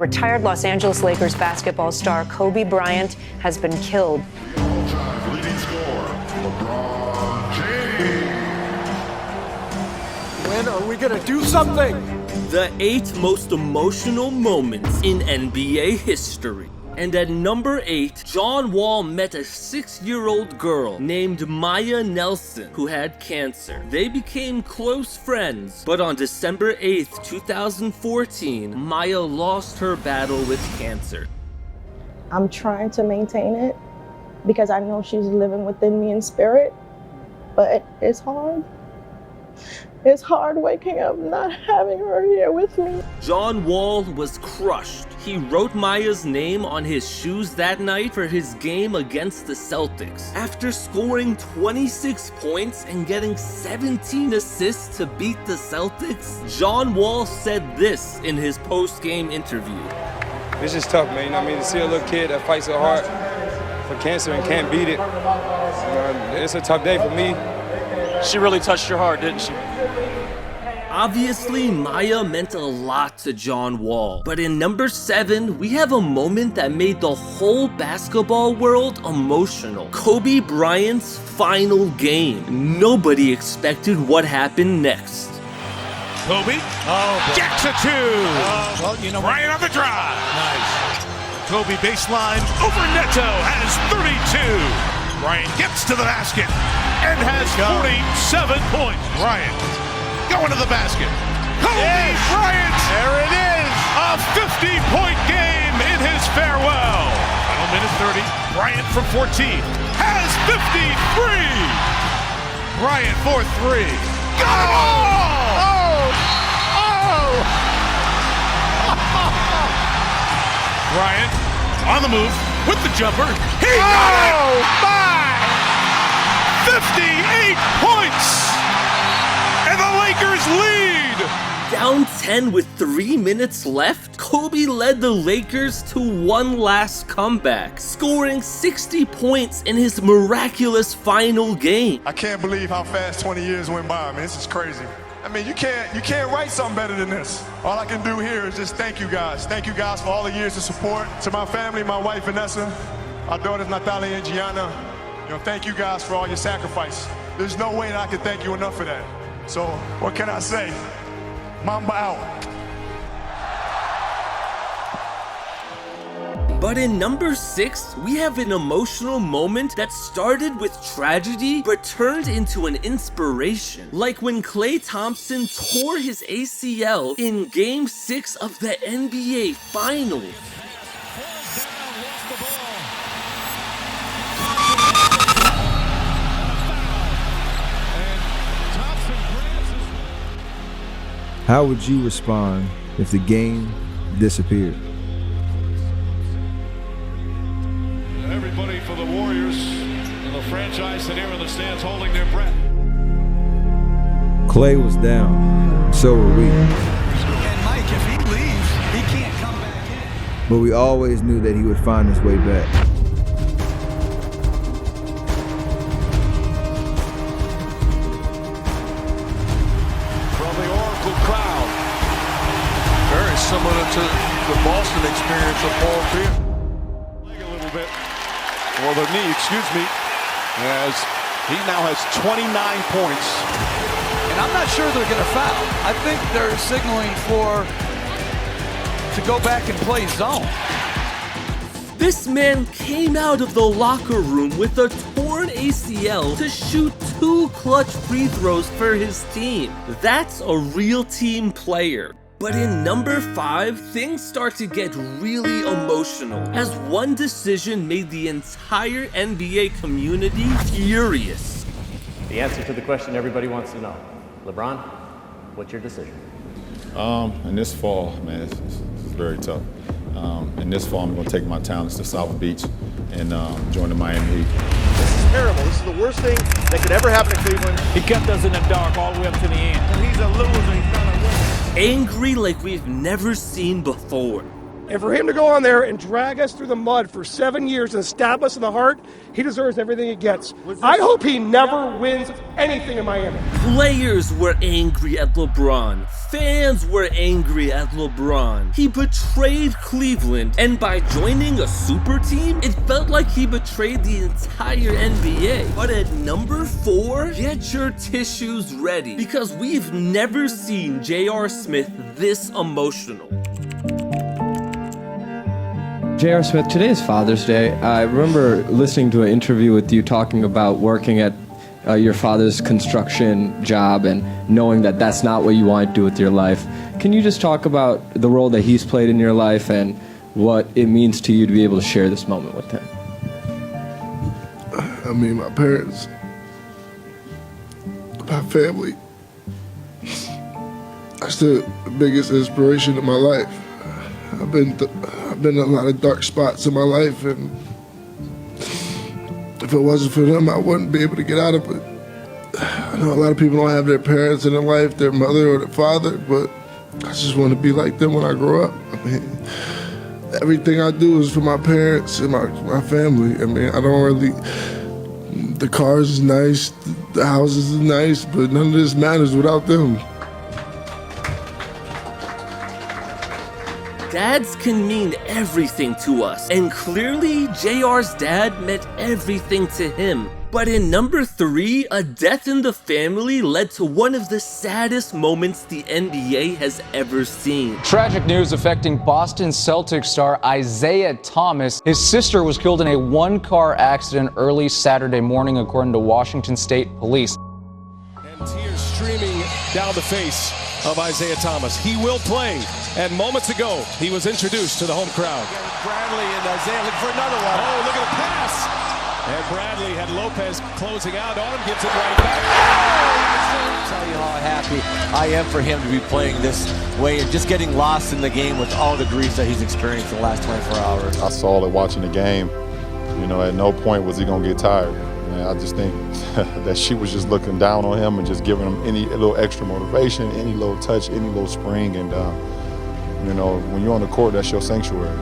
Retired Los Angeles Lakers basketball star Kobe Bryant has been killed. All-time leading scorer, LeBron James. When are we gonna do something? The 8 most emotional moments in NBA history. And at number 8, John Wall met a 6-year-old girl named Maya Nelson who had cancer. They became close friends, but on December 8th, 2014, Maya lost her battle with cancer. I'm trying to maintain it because I know she's living within me in spirit, but it's hard. It's hard waking up not having her here with me. John Wall was crushed. He wrote Maya's name on his shoes that night for his game against the Celtics. After scoring 26 points and getting 17 assists to beat the Celtics, John Wall said this in his post-game interview. It's just tough, man. I mean, to see a little kid that fights so hard for cancer and can't beat it, it's a tough day for me. She really touched your heart, didn't she? Obviously, Maya meant a lot to John Wall, but in number 7, we have a moment that made the whole basketball world emotional. Kobe Bryant's final game. Nobody expected what happened next. Kobe jacks a 2. Well, you know, Bryant on the drive. Nice. Kobe baseline over Neto has 32. Bryant gets to the basket and has 47 points. Bryant going to the basket. Kobe Bryant! There it is! A 50-point game in his farewell. Final minute 30. Bryant from 14 has 53. Bryant for 3. Got it all! Bryant on the move with the jumper. He got it! My! 58 points! And the Lakers lead! Down 10 with 3 minutes left, Kobe led the Lakers to one last comeback, scoring 60 points in his miraculous final game. I can't believe how fast 20 years went by, man. This is crazy. I mean, you can't write something better than this. All I can do here is just thank you guys. Thank you guys for all the years of support. To my family, my wife Vanessa, our daughters Natalia and Gianna, thank you guys for all your sacrifice. There's no way that I can thank you enough for that. So, what can I say? Mamba out. But in number 6, we have an emotional moment that started with tragedy but turned into an inspiration. Like when Klay Thompson tore his ACL in Game 6 of the NBA Finals. How would you respond if the game disappeared? Everybody for the Warriors and the franchise that here in the stands holding their breath. Klay was down, so were we. And Mike, if he leaves, he can't come back in. But we always knew that he would find his way back. From the Oracle crowd. Very similar to the Boston experience of Paul Pierce. A little bit. Or the knee, excuse me, as he now has 29 points. And I'm not sure they're going to foul. I think they're signaling to go back and play zone. This man came out of the locker room with a torn ACL to shoot 2 clutch free throws for his team. That's a real team player. But in number 5, things start to get really emotional as one decision made the entire NBA community furious. The answer to the question everybody wants to know. LeBron, what's your decision? In this fall, man, it's very tough. In this fall, I'm going to take my talents to South Beach and join the Miami Heat. This is terrible. This is the worst thing that could ever happen to Cleveland. He kept us in the dark all the way up to the end. He's a loser. He's not a winner. Angry like we've never seen before. And for him to go on there and drag us through the mud for 7 years and stab us in the heart, he deserves everything he gets. I hope he never wins anything in Miami. Players were angry at LeBron. Fans were angry at LeBron. He betrayed Cleveland, and by joining a super team, it felt like he betrayed the entire NBA. But at number 4, get your tissues ready, because we've never seen J.R. Smith this emotional. J.R. Smith, today is Father's Day. I remember listening to an interview with you talking about working at your father's construction job and knowing that that's not what you want to do with your life. Can you just talk about the role that he's played in your life and what it means to you to be able to share this moment with him? I mean, my parents, my family, that's the biggest inspiration of my life. I've been in a lot of dark spots in my life, and if it wasn't for them, I wouldn't be able to get out of it. I know a lot of people don't have their parents in their life, their mother or their father, but I just want to be like them when I grow up. I mean, everything I do is for my parents and my family. I mean, I don't really, the cars is nice, the houses is nice, but none of this matters without them. Dads can mean everything to us, and clearly JR's dad meant everything to him. But in number 3, a death in the family led to one of the saddest moments the NBA has ever seen. Tragic news affecting Boston Celtics star Isaiah Thomas. His sister was killed in a one-car accident early Saturday morning, according to Washington State Police. And tears streaming down the face of Isaiah Thomas. He will play. And moments ago, he was introduced to the home crowd. Bradley and Isaiah looking for another one. Oh, look at the pass. And Bradley had Lopez closing out on him, gives it right back. Oh, I'll tell you how happy I am for him to be playing this way and just getting lost in the game with all the grief that he's experienced in the last 24 hours. I saw it watching the game. You know, at no point was he going to get tired. And I just think that she was just looking down on him and just giving him any little extra motivation, any little touch, any little spring. And, you know, when you're on the court, that's your sanctuary.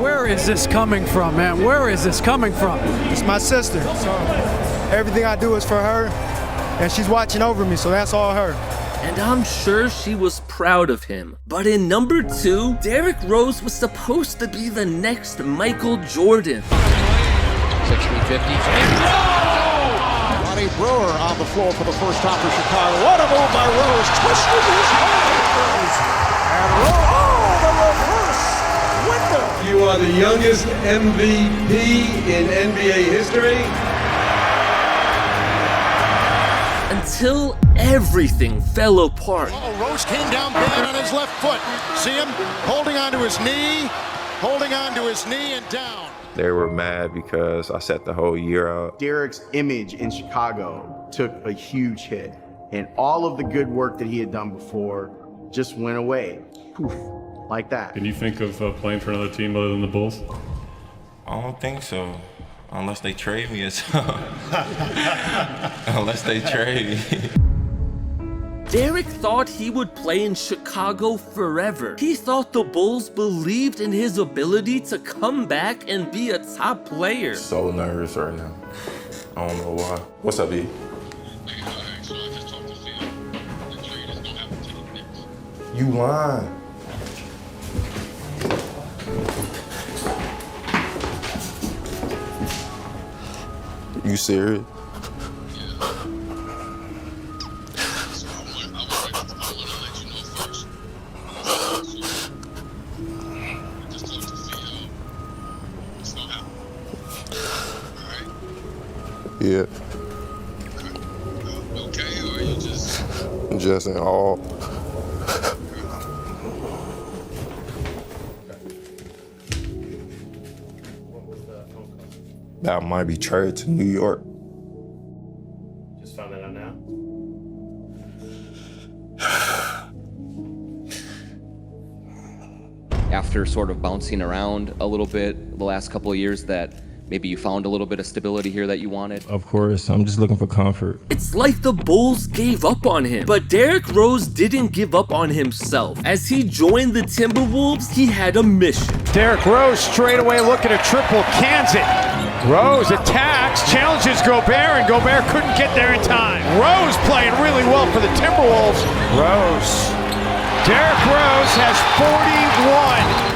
Where is this coming from, man? Where is this coming from? It's my sister, so everything I do is for her, and she's watching over me, so that's all her. And I'm sure she was proud of him. But in number 2, Derrick Rose was supposed to be the next Michael Jordan. 6-3-50. Ronnie Brewer on the floor for the first time for Chicago. What a move by Rose, twisted his arms. And Rose, oh, the reverse window. You are the youngest MVP in NBA history. Until everything fell apart. Oh, Rose came down bad on his left foot. See him holding onto his knee and down. They were mad because I sat the whole year out. Derrick's image in Chicago took a huge hit, and all of the good work that he had done before just went away. Poof, like that. Can you think of playing for another team other than the Bulls? I don't think so, unless they trade me or something. Unless they trade me. Derrick thought he would play in Chicago forever. He thought the Bulls believed in his ability to come back and be a top player. So nervous right now. I don't know why. What's up, E? You lying. You serious? Yeah. Okay, or are you just in awe? That might be traded to New York. Just found that out now? After sort of bouncing around a little bit the last couple of years, that maybe you found a little bit of stability here that you wanted? Of course, I'm just looking for comfort. It's like the Bulls gave up on him. But Derrick Rose didn't give up on himself. As he joined the Timberwolves, he had a mission. Derrick Rose straight away looking at triple, cans it. Rose attacks, challenges Gobert, and Gobert couldn't get there in time. Rose playing really well for the Timberwolves. Rose. Derrick Rose has 41.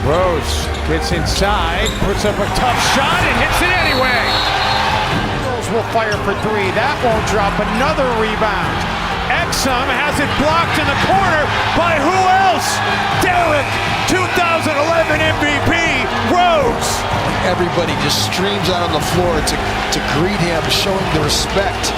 Rose gets inside, puts up a tough shot, and hits it anyway. Rose will fire for three. That won't drop. Another rebound. Exum has it blocked in the corner by who else? Derrick, 2011 MVP, Rose. Everybody just streams out on the floor to greet him, showing the respect.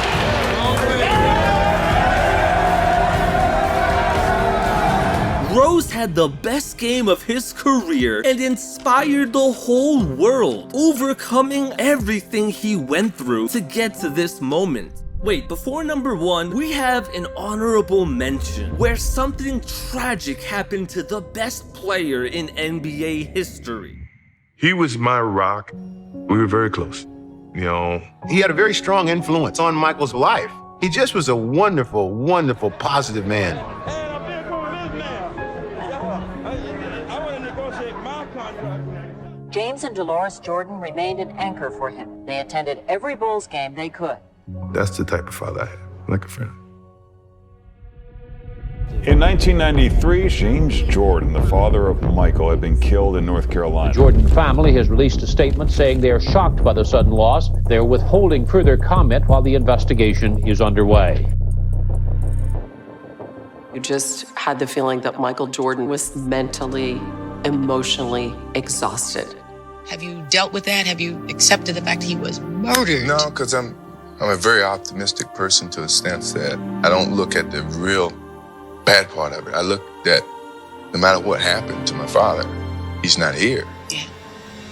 Rose had the best game of his career and inspired the whole world, overcoming everything he went through to get to this moment. Wait, before number one, we have an honorable mention where something tragic happened to the best player in NBA history. He was my rock. We were very close. You know, he had a very strong influence on Michael's life. He just was a wonderful, wonderful, positive man. James and Dolores Jordan remained an anchor for him. They attended every Bulls game they could. That's the type of father I had, like a friend. In 1993, James Jordan, the father of Michael, had been killed in North Carolina. The Jordan family has released a statement saying they are shocked by the sudden loss. They're withholding further comment while the investigation is underway. You just had the feeling that Michael Jordan was mentally, emotionally exhausted. Have you dealt with that? Have you accepted the fact he was murdered? No, because I'm a very optimistic person to a sense that I don't look at the real bad part of it. I look at no matter what happened to my father, he's not here. Yeah.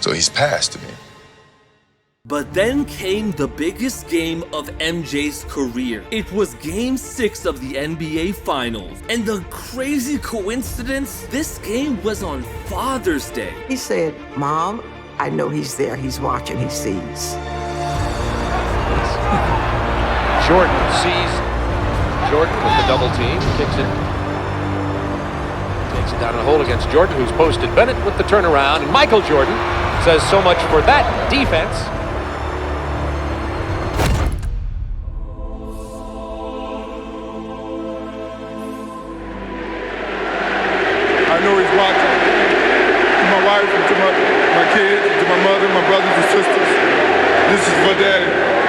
So he's passed to me. But then came the biggest game of MJ's career. It was Game 6 of the NBA Finals. And the crazy coincidence, this game was on Father's Day. He said, "Mom, I know he's there. He's watching. He sees." Jordan sees Jordan with the double team, kicks it. Takes it down in the hole against Jordan, who's posted Bennett with the turnaround. And Michael Jordan says so much for that defense. I know he's watching. To my wife, and to my kids, and to my mother, my brothers and sisters. This is for Daddy.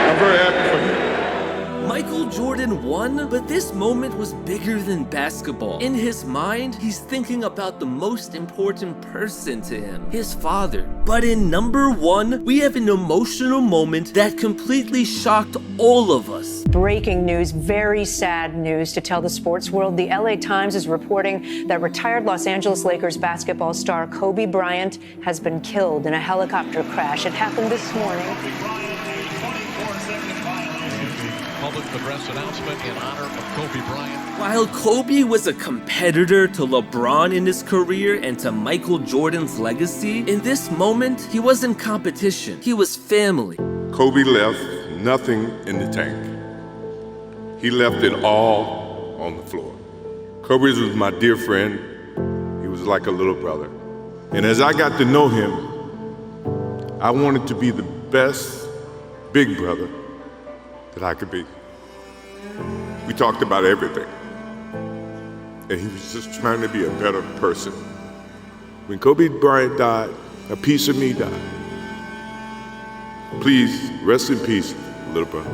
I'm very happy for him. Michael Jordan won, but this moment was bigger than basketball. In his mind, he's thinking about the most important person to him, his father. But in number one, we have an emotional moment that completely shocked all of us. Breaking news, very sad news to tell the sports world. The LA Times is reporting that retired Los Angeles Lakers basketball star Kobe Bryant has been killed in a helicopter crash. It happened this morning. Public address announcement in honor of Kobe Bryant. While Kobe was a competitor to LeBron in his career and to Michael Jordan's legacy, in this moment, he wasn't competition. He was family. Kobe left nothing in the tank. He left it all on the floor. Kobe was my dear friend. He was like a little brother. And as I got to know him, I wanted to be the best big brother that I could be. We talked about everything. And he was just trying to be a better person. When Kobe Bryant died, a piece of me died. Please rest in peace, little brother.